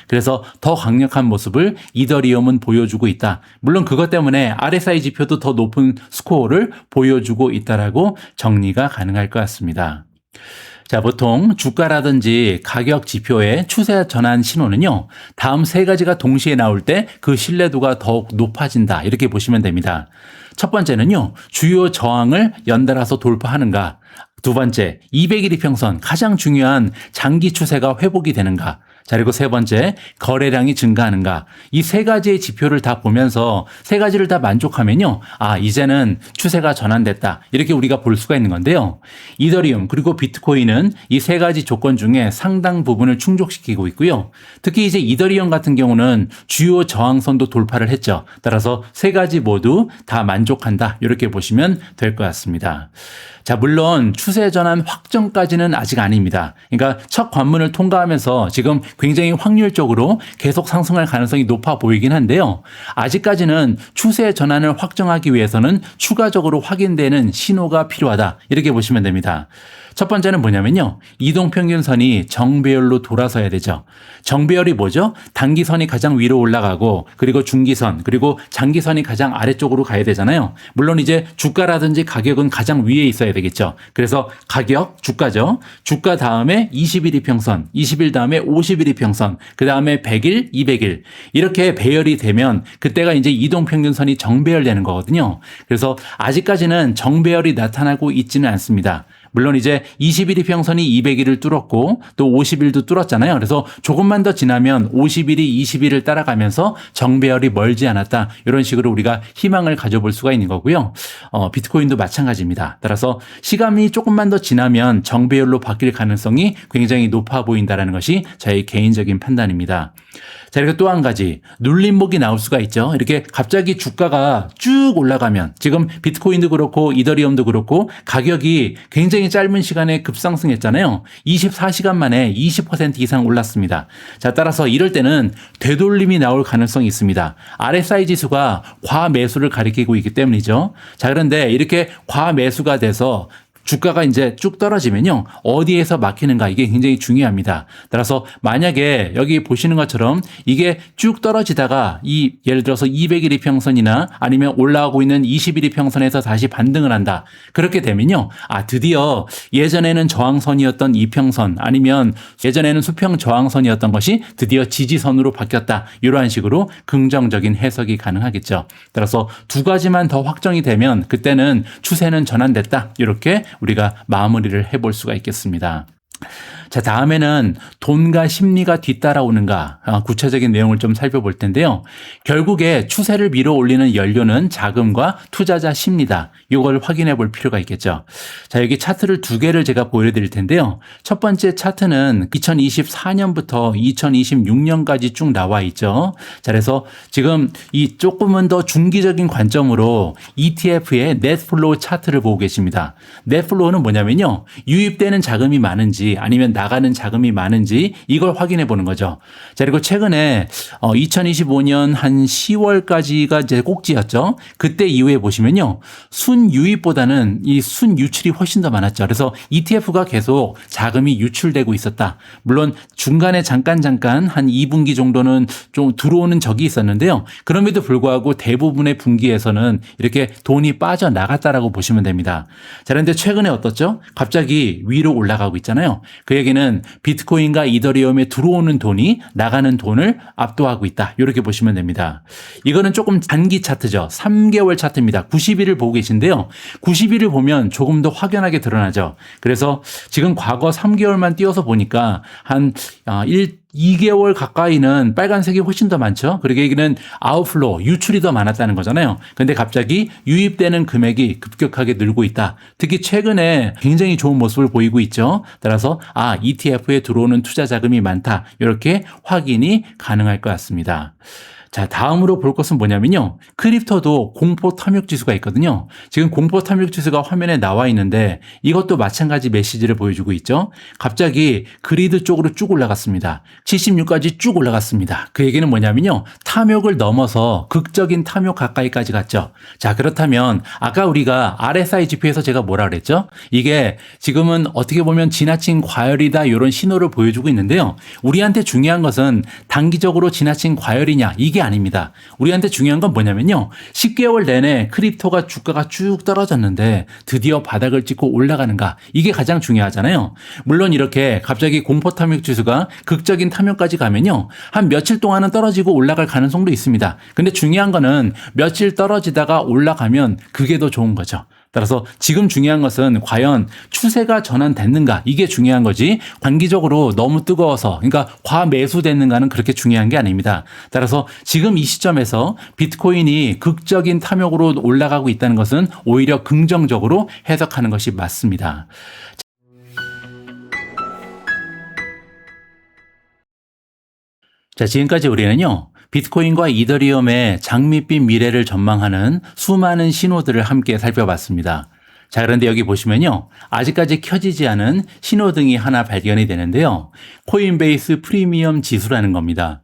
그래서 더 강력한 모습을 이더리움은 보여주고 있다. 물론 그것 때문에 RSI 지표도 더 높은 스코어를 보여주고 있다라고 정리가 가능할 것 같습니다. 자, 보통 주가라든지 가격 지표의 추세 전환 신호는요. 다음 세 가지가 동시에 나올 때 그 신뢰도가 더욱 높아진다. 이렇게 보시면 됩니다. 첫 번째는요. 주요 저항을 연달아서 돌파하는가. 두 번째, 200일 이평선, 가장 중요한 장기 추세가 회복이 되는가. 자, 그리고 세 번째, 거래량이 증가하는가. 이 세 가지의 지표를 다 보면서 세 가지를 다 만족하면요. 아, 이제는 추세가 전환됐다. 이렇게 우리가 볼 수가 있는 건데요. 이더리움 그리고 비트코인은 이 세 가지 조건 중에 상당 부분을 충족시키고 있고요. 특히 이제 이더리움 같은 경우는 주요 저항선도 돌파를 했죠. 따라서 세 가지 모두 다 만족한다. 이렇게 보시면 될 것 같습니다. 자, 물론 추세 전환 확정까지는 아직 아닙니다. 그러니까 첫 관문을 통과하면서 지금 굉장히 확률적으로 계속 상승할 가능성이 높아 보이긴 한데요. 아직까지는 추세 전환을 확정하기 위해서는 추가적으로 확인되는 신호가 필요하다. 이렇게 보시면 됩니다. 첫 번째는 뭐냐면요. 이동평균선이 정배열로 돌아서야 되죠. 정배열이 뭐죠? 단기선이 가장 위로 올라가고 그리고 중기선 그리고 장기선이 가장 아래쪽으로 가야 되잖아요. 물론 이제 주가라든지 가격은 가장 위에 있어야 되겠죠. 그래서 가격, 주가죠. 주가 다음에 20일 이평선, 20일 다음에 50일 50일 이평선, 그 다음에 100일, 200일 이렇게 배열이 되면 그때가 이제 이동평균선이 정배열되는 거거든요. 그래서 아직까지는 정배열이 나타나고 있지는 않습니다. 물론 이제 20일 이평선이 200일을 뚫었고 또 50일도 뚫었잖아요. 그래서 조금만 더 지나면 50일이 20일을 따라가면서 정배열이 멀지 않았다. 이런 식으로 우리가 희망을 가져볼 수가 있는 거고요. 비트코인도 마찬가지입니다. 따라서 시간이 조금만 더 지나면 정배열로 바뀔 가능성이 굉장히 높아 보인다는 것이 저의 개인적인 판단입니다. 자, 이렇게 또 한 가지 눌림목이 나올 수가 있죠. 이렇게 갑자기 주가가 쭉 올라가면 지금 비트코인도 그렇고 이더리움도 그렇고 가격이 굉장히 짧은 시간에 급상승했잖아요. 24시간 만에 20% 이상 올랐습니다. 자, 따라서 이럴 때는 되돌림이 나올 가능성이 있습니다. RSI 지수가 과매수를 가리키고 있기 때문이죠. 자, 그런데 이렇게 과매수가 돼서 주가가 이제 쭉 떨어지면요. 어디에서 막히는가 이게 굉장히 중요합니다. 따라서 만약에 여기 보시는 것처럼 이게 쭉 떨어지다가 예를 들어서 200일 이평선이나 아니면 올라오고 있는 20일 이평선에서 다시 반등을 한다. 그렇게 되면요. 드디어 예전에는 저항선이었던 이평선 아니면 예전에는 수평 저항선이었던 것이 드디어 지지선으로 바뀌었다. 이러한 식으로 긍정적인 해석이 가능하겠죠. 따라서 두 가지만 더 확정이 되면 그때는 추세는 전환됐다. 이렇게 우리가 마무리를 해볼 수가 있겠습니다. 자, 다음에는 돈과 심리가 뒤따라오는가 구체적인 내용을 좀 살펴볼 텐데요. 결국에 추세를 밀어 올리는 연료는 자금과 투자자 심리다. 이걸 확인해 볼 필요가 있겠죠. 자, 여기 차트를 두 개를 제가 보여드릴 텐데요. 첫 번째 차트는 2024년부터 2026년까지 쭉 나와 있죠. 자, 그래서 지금 이 조금은 더 중기적인 관점으로 ETF의 넷플로우 차트를 보고 계십니다. 넷플로우는 뭐냐면요. 유입되는 자금이 많은지 아니면 나가는 자금이 많은지 이걸 확인해 보는 거죠. 자, 그리고 최근에 2025년 한 10월까지가 이제 꼭지였죠. 그때 이후에 보시면요. 순유입보다는 이 순유출이 훨씬 더 많았죠. 그래서 ETF가 계속 자금이 유출되고 있었다. 물론 중간에 잠깐 한 2분기 정도는 좀 들어오는 적이 있었는데요. 그럼에도 불구하고 대부분의 분기에서는 이렇게 돈이 빠져나갔다라고 보시면 됩니다. 자, 그런데 최근에 어떻죠? 갑자기 위로 올라가고 있잖아요. 그 얘기는 비트코인과 이더리움에 들어오는 돈이 나가는 돈을 압도하고 있다. 이렇게 보시면 됩니다. 이거는 조금 단기 차트죠. 3개월 차트입니다. 90일을 보고 계신데요. 90일을 보면 조금 더 확연하게 드러나죠. 그래서 지금 과거 3개월만 띄워서 보니까 한 2개월 가까이는 빨간색이 훨씬 더 많죠. 그러게 얘기는 아웃플로우, 유출이 더 많았다는 거잖아요. 근데 갑자기 유입되는 금액이 급격하게 늘고 있다. 특히 최근에 굉장히 좋은 모습을 보이고 있죠. 따라서 ETF에 들어오는 투자 자금이 많다. 이렇게 확인이 가능할 것 같습니다. 자, 다음으로 볼 것은 뭐냐면요. 크립토도 공포 탐욕 지수가 있거든요. 지금 공포 탐욕 지수가 화면에 나와 있는데 이것도 마찬가지 메시지를 보여주고 있죠. 갑자기 그리드 쪽으로 쭉 올라갔습니다. 76까지 쭉 올라갔습니다. 그 얘기는 뭐냐면요. 탐욕을 넘어서 극적인 탐욕 가까이까지 갔죠. 자, 그렇다면 아까 우리가 RSI 지표에서 제가 뭐라 그랬죠? 이게 지금은 어떻게 보면 지나친 과열이다 이런 신호를 보여주고 있는데요. 우리한테 중요한 것은 단기적으로 지나친 과열이냐 이게 아닙니다. 우리한테 중요한 건 뭐냐면요. 10개월 내내 크립토가 주가가 쭉 떨어졌는데 드디어 바닥을 찍고 올라가는가. 이게 가장 중요하잖아요. 물론 이렇게 갑자기 공포 탐욕 지수가 극적인 탐욕까지 가면요. 한 며칠 동안은 떨어지고 올라갈 가능성도 있습니다. 근데 중요한 거는 며칠 떨어지다가 올라가면 그게 더 좋은 거죠. 따라서 지금 중요한 것은 과연 추세가 전환됐는가 이게 중요한 거지 단기적으로 너무 뜨거워서 그러니까 과매수됐는가는 그렇게 중요한 게 아닙니다. 따라서 지금 이 시점에서 비트코인이 극적인 탐욕으로 올라가고 있다는 것은 오히려 긍정적으로 해석하는 것이 맞습니다. 자, 지금까지 우리는요. 비트코인과 이더리움의 장밋빛 미래를 전망하는 수많은 신호들을 함께 살펴봤습니다. 자, 그런데 여기 보시면요. 아직까지 켜지지 않은 신호등이 하나 발견이 되는데요. 코인베이스 프리미엄 지수라는 겁니다.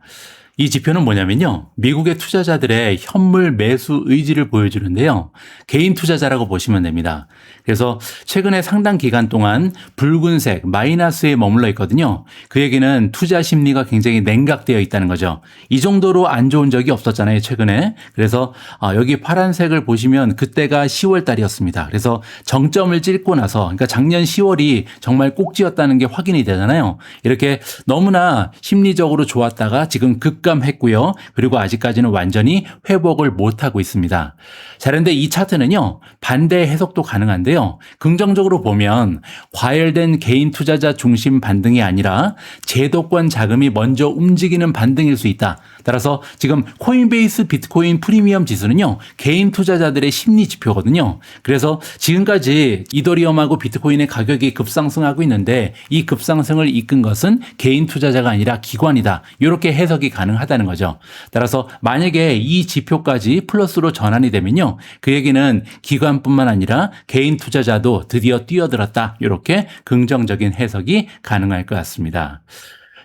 이 지표는 뭐냐면요. 미국의 투자자들의 현물 매수 의지를 보여주는데요. 개인 투자자라고 보시면 됩니다. 그래서 최근에 상당 기간 동안 붉은색 마이너스에 머물러 있거든요. 그 얘기는 투자 심리가 굉장히 냉각되어 있다는 거죠. 이 정도로 안 좋은 적이 없었잖아요, 최근에. 그래서 여기 파란색을 보시면 그때가 10월 달이었습니다. 그래서 정점을 찍고 나서, 그러니까 작년 10월이 정말 꼭지였다는 게 확인이 되잖아요. 이렇게 너무나 심리적으로 좋았다가 지금 급감했고요. 그리고 아직까지는 완전히 회복을 못하고 있습니다. 자, 그런데 이 차트는요, 반대 해석도 가능한데요. 긍정적으로 보면 과열된 개인 투자자 중심 반등이 아니라 제도권 자금이 먼저 움직이는 반등일 수 있다. 따라서 지금 코인베이스 비트코인 프리미엄 지수는요, 개인 투자자들의 심리 지표거든요. 그래서 지금까지 이더리움하고 비트코인의 가격이 급상승하고 있는데 이 급상승을 이끈 것은 개인 투자자가 아니라 기관이다. 이렇게 해석이 가능하다는 거죠. 따라서 만약에 이 지표까지 플러스로 전환이 되면요, 그 얘기는 기관뿐만 아니라 개인 투자자도 드디어 뛰어들었다. 이렇게 긍정적인 해석이 가능할 것 같습니다.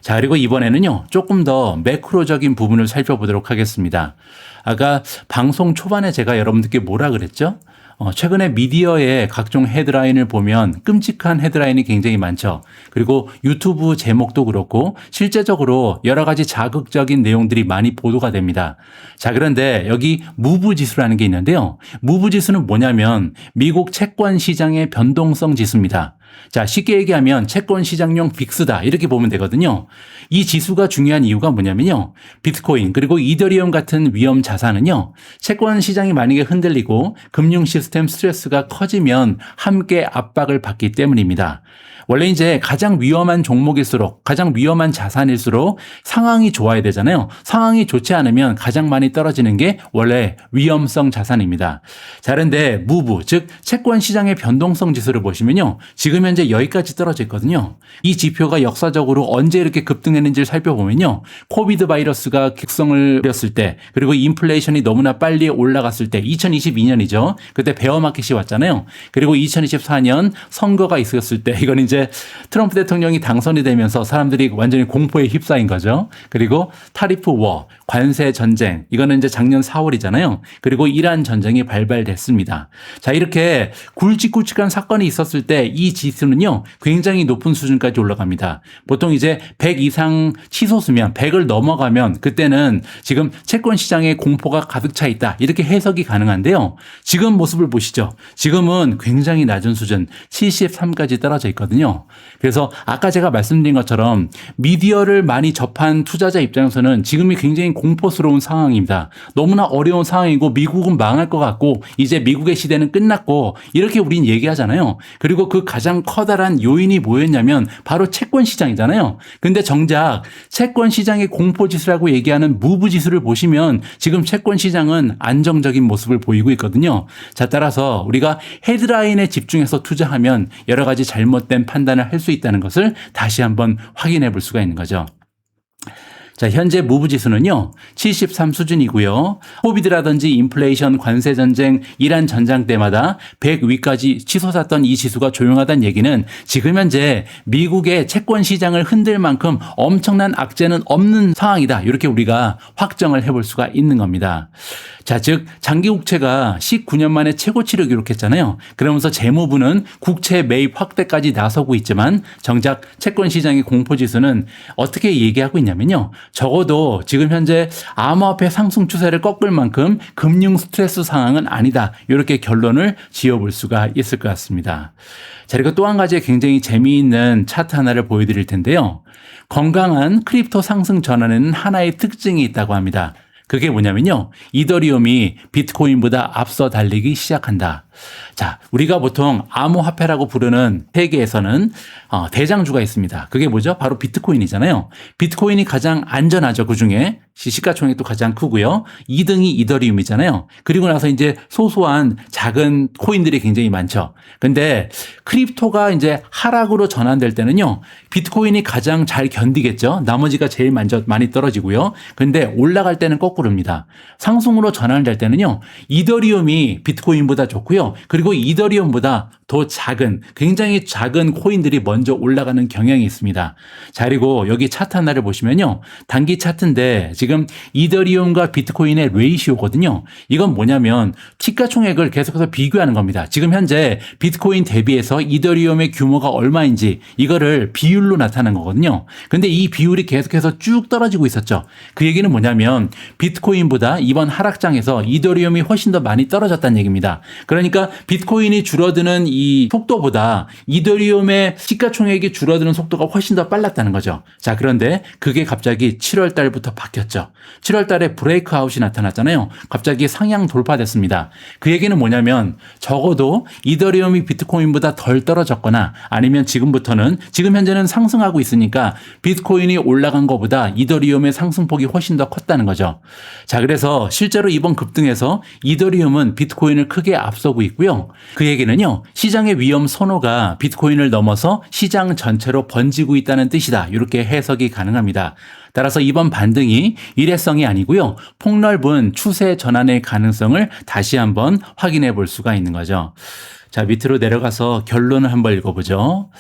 자, 그리고 이번에는요, 조금 더 매크로적인 부분을 살펴보도록 하겠습니다. 아까 방송 초반에 제가 여러분들께 뭐라 그랬죠? 최근에 미디어의 각종 헤드라인을 보면 끔찍한 헤드라인이 굉장히 많죠. 그리고 유튜브 제목도 그렇고 실제적으로 여러 가지 자극적인 내용들이 많이 보도가 됩니다. 자, 그런데 여기 무브 지수라는 게 있는데요. 무브 지수는 뭐냐면 미국 채권 시장의 변동성 지수입니다. 자, 쉽게 얘기하면 채권 시장용 빅스다 이렇게 보면 되거든요. 이 지수가 중요한 이유가 뭐냐면요. 비트코인 그리고 이더리움 같은 위험 자산은요. 채권 시장이 만약에 흔들리고 금융 시스템 스트레스가 커지면 함께 압박을 받기 때문입니다. 원래 이제 가장 위험한 종목일수록 가장 위험한 자산일수록 상황이 좋아야 되잖아요. 상황이 좋지 않으면 가장 많이 떨어지는 게 원래 위험성 자산입니다. 자, 그런데 무브 즉 채권 시장의 변동성 지수를 보시면요. 지금 현재 여기까지 떨어져 있거든요. 이 지표가 역사적으로 언제 이렇게 급등했는지를 살펴보면요. 코비드 바이러스가 극성을 부렸을 때 그리고 인플레이션이 너무나 빨리 올라갔을 때 2022년이죠. 그때 베어마켓이 왔잖아요. 그리고 2024년 선거가 있었을 때 이건 이제 트럼프 대통령이 당선이 되면서 사람들이 완전히 공포에 휩싸인 거죠. 그리고 타리프 워, 관세 전쟁, 이거는 이제 작년 4월이잖아요. 그리고 이란 전쟁이 발발됐습니다. 자, 이렇게 굵직굵직한 사건이 있었을 때 이 지수는요, 굉장히 높은 수준까지 올라갑니다. 보통 이제 100 이상 치솟으면 100을 넘어가면 그때는 지금 채권 시장에 공포가 가득 차 있다. 이렇게 해석이 가능한데요. 지금 모습을 보시죠. 지금은 굉장히 낮은 수준 73까지 떨어져 있거든요. 그래서 아까 제가 말씀드린 것처럼 미디어를 많이 접한 투자자 입장에서는 지금이 굉장히 공포스러운 상황입니다. 너무나 어려운 상황이고 미국은 망할 것 같고 이제 미국의 시대는 끝났고 이렇게 우린 얘기하잖아요. 그리고 그 가장 커다란 요인이 뭐였냐면 바로 채권 시장이잖아요. 근데 정작 채권 시장의 공포 지수라고 얘기하는 무브 지수를 보시면 지금 채권 시장은 안정적인 모습을 보이고 있거든요. 자, 따라서 우리가 헤드라인에 집중해서 투자하면 여러 가지 잘못된 판단을 할 수 있다는 것을 다시 한번 확인해 볼 수가 있는 거죠. 자, 현재 무브 지수는요, 73 수준이고요. 코비드라든지 인플레이션, 관세 전쟁, 이란 전장 때마다 100 위까지 치솟았던 이 지수가 조용하다는 얘기는 지금 현재 미국의 채권 시장을 흔들 만큼 엄청난 악재는 없는 상황이다. 이렇게 우리가 확정을 해볼 수가 있는 겁니다. 자, 즉 장기 국채가 19년 만에 최고치를 기록했잖아요. 그러면서 재무부는 국채 매입 확대까지 나서고 있지만 정작 채권 시장의 공포지수는 어떻게 얘기하고 있냐면요. 적어도 지금 현재 암호화폐 상승 추세를 꺾을 만큼 금융 스트레스 상황은 아니다. 이렇게 결론을 지어볼 수가 있을 것 같습니다. 자, 그리고 또 한 가지 굉장히 재미있는 차트 하나를 보여드릴 텐데요. 건강한 크립토 상승 전환에는 하나의 특징이 있다고 합니다. 그게 뭐냐면요. 이더리움이 비트코인보다 앞서 달리기 시작한다. 자, 우리가 보통 암호화폐라고 부르는 세계에서는 대장주가 있습니다. 그게 뭐죠? 바로 비트코인이잖아요. 비트코인이 가장 안전하죠. 그중에 시가총액도 가장 크고요. 2등이 이더리움이잖아요. 그리고 나서 이제 소소한 작은 코인들이 굉장히 많죠. 근데 크립토가 이제 하락으로 전환될 때는요. 비트코인이 가장 잘 견디겠죠. 나머지가 제일 먼저 많이 떨어지고요. 근데 올라갈 때는 거꾸로입니다. 상승으로 전환될 때는요. 이더리움이 비트코인보다 좋고요. 있고요. 그리고 이더리움보다 더 작은, 굉장히 작은 코인들이 먼저 올라가는 경향이 있습니다. 자, 그리고 여기 차트 하나를 보시면요. 단기 차트인데 지금 이더리움과 비트코인의 레이시오거든요. 이건 뭐냐면 시가총액을 계속해서 비교하는 겁니다. 지금 현재 비트코인 대비해서 이더리움의 규모가 얼마인지 이거를 비율로 나타낸 거거든요. 근데 이 비율이 계속해서 쭉 떨어지고 있었죠. 그 얘기는 뭐냐면 비트코인보다 이번 하락장에서 이더리움이 훨씬 더 많이 떨어졌다는 얘기입니다. 그러니까 비트코인이 줄어드는 이 속도보다 이더리움의 시가총액이 줄어드는 속도가 훨씬 더 빨랐다는 거죠. 자, 그런데 그게 갑자기 7월 달부터 바뀌었죠. 7월 달에 브레이크아웃이 나타났잖아요. 갑자기 상향 돌파됐습니다. 그 얘기는 뭐냐면 적어도 이더리움이 비트코인보다 덜 떨어졌거나 아니면 지금 현재는 상승하고 있으니까 비트코인이 올라간 것보다 이더리움의 상승폭이 훨씬 더 컸다는 거죠. 자, 그래서 실제로 이번 급등에서 이더리움은 비트코인을 크게 앞서고 있고요. 그 얘기는요. 시장의 위험 선호가 비트코인을 넘어서 시장 전체로 번지고 있다는 뜻이다. 이렇게 해석이 가능합니다. 따라서 이번 반등이 일회성이 아니고요. 폭넓은 추세 전환의 가능성을 다시 한번 확인해 볼 수가 있는 거죠. 자, 밑으로 내려가서 결론을 한번 읽어보죠.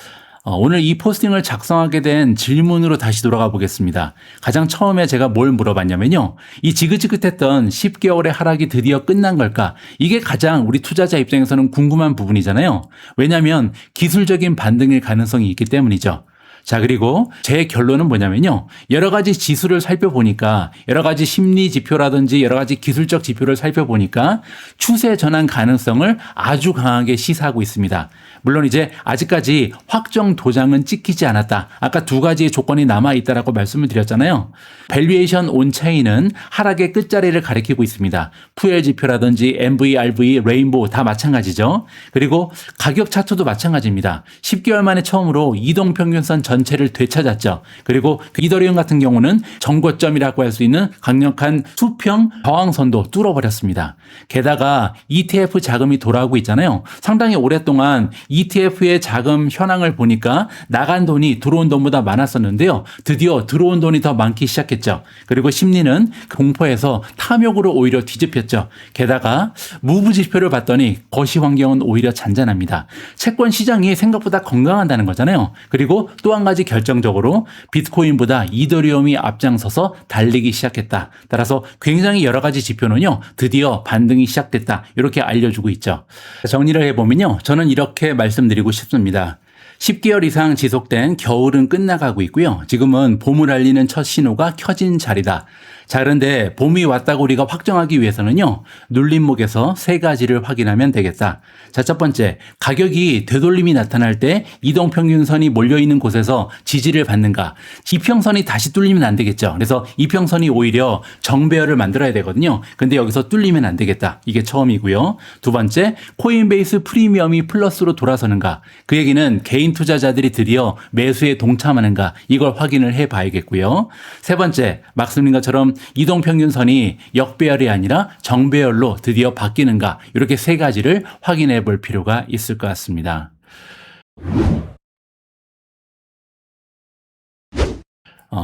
오늘 이 포스팅을 작성하게 된 질문으로 다시 돌아가 보겠습니다. 가장 처음에 제가 뭘 물어봤냐면요. 이 지긋지긋했던 10개월의 하락이 드디어 끝난 걸까? 이게 가장 우리 투자자 입장에서는 궁금한 부분이잖아요. 왜냐하면 기술적인 반등일 가능성이 있기 때문이죠. 자, 그리고 제 결론은 뭐냐면요. 여러 가지 지수를 살펴보니까 여러 가지 심리 지표라든지 여러 가지 기술적 지표를 살펴보니까 추세 전환 가능성을 아주 강하게 시사하고 있습니다. 물론 이제 아직까지 확정 도장은 찍히지 않았다. 아까 두 가지의 조건이 남아있다라고 말씀을 드렸잖아요. 밸류에이션 온 체인은 하락의 끝자리를 가리키고 있습니다. 푸엘 지표라든지 MVRV, 레인보우 다 마찬가지죠. 그리고 가격 차트도 마찬가지입니다. 10개월 만에 처음으로 이동평균선 전체를 되찾았죠. 그리고 이더리움 같은 경우는 정고점이라고 할 수 있는 강력한 수평 저항선도 뚫어버렸습니다. 게다가 ETF 자금이 돌아오고 있잖아요. 상당히 오랫동안 ETF의 자금 현황을 보니까 나간 돈이 들어온 돈보다 많았었는데요. 드디어 들어온 돈이 더 많기 시작했죠. 그리고 심리는 공포에서 탐욕으로 오히려 뒤집혔죠. 게다가 무브 지표를 봤더니 거시 환경은 오히려 잔잔합니다. 채권 시장이 생각보다 건강하다는 거잖아요. 그리고 또 한 가지 결정적으로 비트코인보다 이더리움이 앞장서서 달리기 시작했다. 따라서 굉장히 여러 가지 지표는요. 드디어 반등이 시작됐다. 이렇게 알려주고 있죠. 정리를 해보면요. 저는 이렇게 말씀드리고 싶습니다. 10개월 이상 지속된 겨울은 끝나가고 있고요. 지금은 봄을 알리는 첫 신호가 켜진 자리다. 자, 그런데 봄이 왔다고 우리가 확정하기 위해서는요. 눌림목에서 세 가지를 확인하면 되겠다. 자, 첫 번째, 가격이 되돌림이 나타날 때 이동평균선이 몰려있는 곳에서 지지를 받는가. 이평선이 다시 뚫리면 안 되겠죠. 그래서 이평선이 오히려 정배열을 만들어야 되거든요. 근데 여기서 뚫리면 안 되겠다. 이게 처음이고요. 두 번째, 코인베이스 프리미엄이 플러스로 돌아서는가. 그 얘기는 개인 투자자들이 드디어 매수에 동참하는가. 이걸 확인을 해봐야겠고요. 세 번째, 막스님 것처럼 이동평균선이 역배열이 아니라 정배열로 드디어 바뀌는가. 이렇게 세 가지를 확인해 볼 필요가 있을 것 같습니다.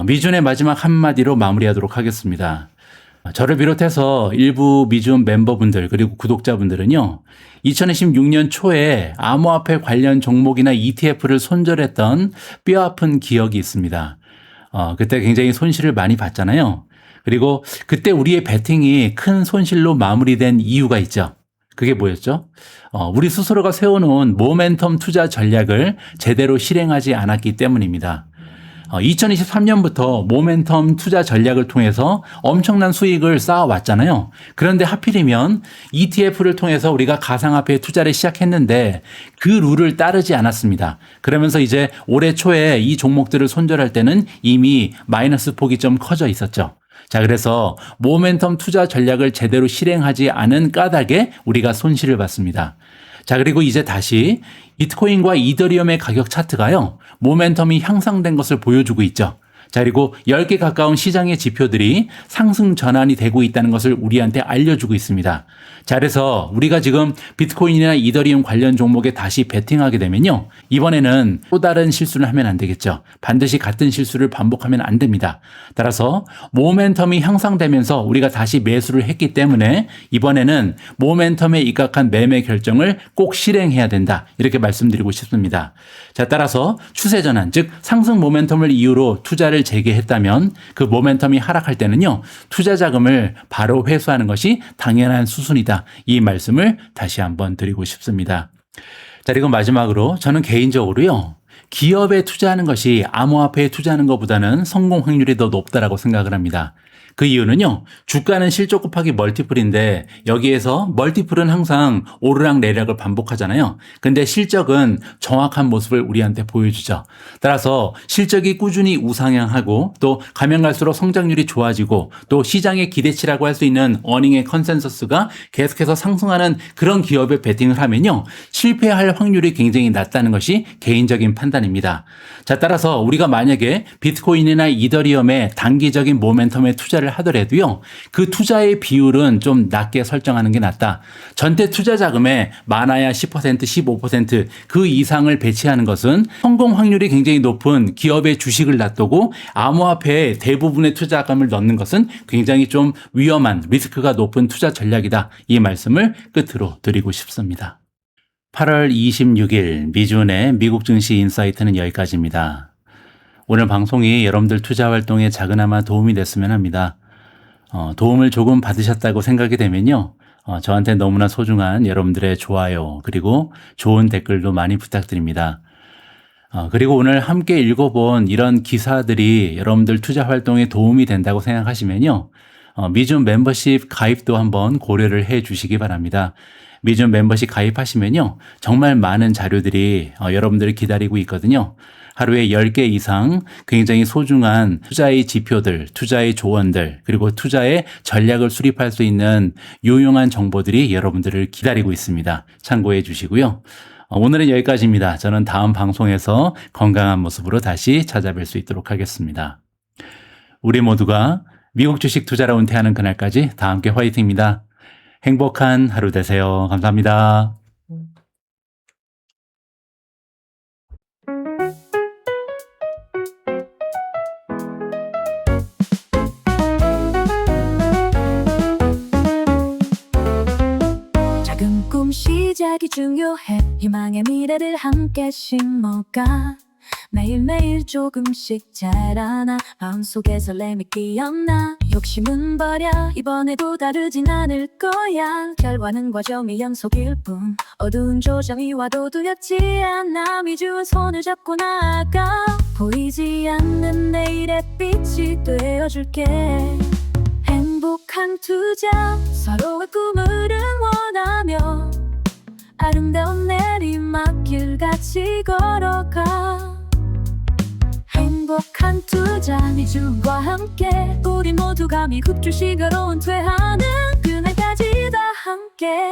미준의 마지막 한마디로 마무리하도록 하겠습니다. 저를 비롯해서 일부 미준 멤버분들 그리고 구독자분들은요. 2026년 초에 암호화폐 관련 종목이나 ETF를 손절했던 뼈아픈 기억이 있습니다. 그때 굉장히 손실을 많이 봤잖아요. 그리고 그때 우리의 베팅이 큰 손실로 마무리된 이유가 있죠. 그게 뭐였죠? 우리 스스로가 세워놓은 모멘텀 투자 전략을 제대로 실행하지 않았기 때문입니다. 2023년부터 모멘텀 투자 전략을 통해서 엄청난 수익을 쌓아왔잖아요. 그런데 하필이면 ETF를 통해서 우리가 가상화폐에 투자를 시작했는데 그 룰을 따르지 않았습니다. 그러면서 이제 올해 초에 이 종목들을 손절할 때는 이미 마이너스 폭이 좀 커져 있었죠. 자, 그래서 모멘텀 투자 전략을 제대로 실행하지 않은 까닭에 우리가 손실을 봤습니다. 자, 그리고 이제 다시 비트코인과 이더리움의 가격 차트가요. 모멘텀이 향상된 것을 보여주고 있죠. 자, 그리고 10개 가까운 시장의 지표들이 상승 전환이 되고 있다는 것을 우리한테 알려주고 있습니다. 자, 그래서 우리가 지금 비트코인이나 이더리움 관련 종목에 다시 베팅하게 되면요, 이번에는 또 다른 실수를 하면 안 되겠죠. 반드시 같은 실수를 반복하면 안 됩니다. 따라서 모멘텀이 향상되면서 우리가 다시 매수를 했기 때문에 이번에는 모멘텀에 입각한 매매 결정을 꼭 실행해야 된다, 이렇게 말씀드리고 싶습니다. 자, 따라서 추세 전환, 즉 상승 모멘텀을 이유로 투자를 재개했다면 그 모멘텀이 하락할 때는요, 투자 자금을 바로 회수하는 것이 당연한 수순이다, 이 말씀을 다시 한번 드리고 싶습니다. 자, 그리고 마지막으로 저는 개인적으로요, 기업에 투자하는 것이 암호화폐에 투자하는 것보다는 성공 확률이 더 높다라고 생각을 합니다. 그 이유는요, 주가는 실적 곱하기 멀티플인데 여기에서 멀티플은 항상 오르락내리락을 반복하잖아요. 근데 실적은 정확한 모습을 우리한테 보여주죠. 따라서 실적이 꾸준히 우상향하고 또 가면 갈수록 성장률이 좋아지고 또 시장의 기대치라고 할 수 있는 어닝의 컨센서스가 계속해서 상승하는 그런 기업에 베팅을 하면요, 실패할 확률이 굉장히 낮다는 것이 개인적인 판단입니다. 자, 따라서 우리가 만약에 비트코인이나 이더리움의 단기적인 모멘텀에 투자를 하더라도요, 그 투자의 비율은 좀 낮게 설정하는 게 낫다. 전체 투자 자금에 많아야 10%, 15% 이상을 배치하는 것은 성공 확률이 굉장히 높은 기업의 주식을 놔두고 암호화폐에 대부분의 투자 자금을 넣는 것은 굉장히 좀 위험한, 리스크가 높은 투자 전략이다, 이 말씀을 끝으로 드리고 싶습니다. 8월 26일 미준의 미국 증시 인사이트는 여기까지입니다. 오늘 방송이 여러분들 투자 활동에 작은아마 도움이 됐으면 합니다. 도움을 조금 받으셨다고 생각이 되면요, 저한테 너무나 소중한 여러분들의 좋아요 그리고 좋은 댓글도 많이 부탁드립니다. 그리고 오늘 함께 읽어본 이런 기사들이 여러분들 투자 활동에 도움이 된다고 생각하시면요, 미준 멤버십 가입도 한번 고려를 해 주시기 바랍니다. 미준 멤버십 가입하시면요, 정말 많은 자료들이 여러분들을 기다리고 있거든요. 하루에 10개 이상 굉장히 소중한 투자의 지표들, 투자의 조언들, 그리고 투자의 전략을 수립할 수 있는 유용한 정보들이 여러분들을 기다리고 있습니다. 참고해 주시고요. 오늘은 여기까지입니다. 저는 다음 방송에서 건강한 모습으로 다시 찾아뵐 수 있도록 하겠습니다. 우리 모두가 미국 주식 투자로 은퇴하는 그날까지 다 함께 화이팅입니다. 행복한 하루 되세요. 감사합니다. 작은 꿈 시작이 중요해. 희망의 미래를 함께 심어가. 매일매일 조금씩 자라나. 마음속에 설렘이 끼었나. 욕심은 버려. 이번에도 다르진 않을 거야. 결과는 과정의 연속일 뿐. 어두운 조정이 와도 두렵지 않아. 미주은 손을 잡고 나아가. 보이지 않는 내일의 빛이 되어줄게. 행복한 투자, 서로의 꿈을 응원하며 아름다운 내리막길 같이 걸어가. 행복한 투자, 미주와 함께 우리 모두가 미국 주식으로 은퇴하는 그날까지 다 함께.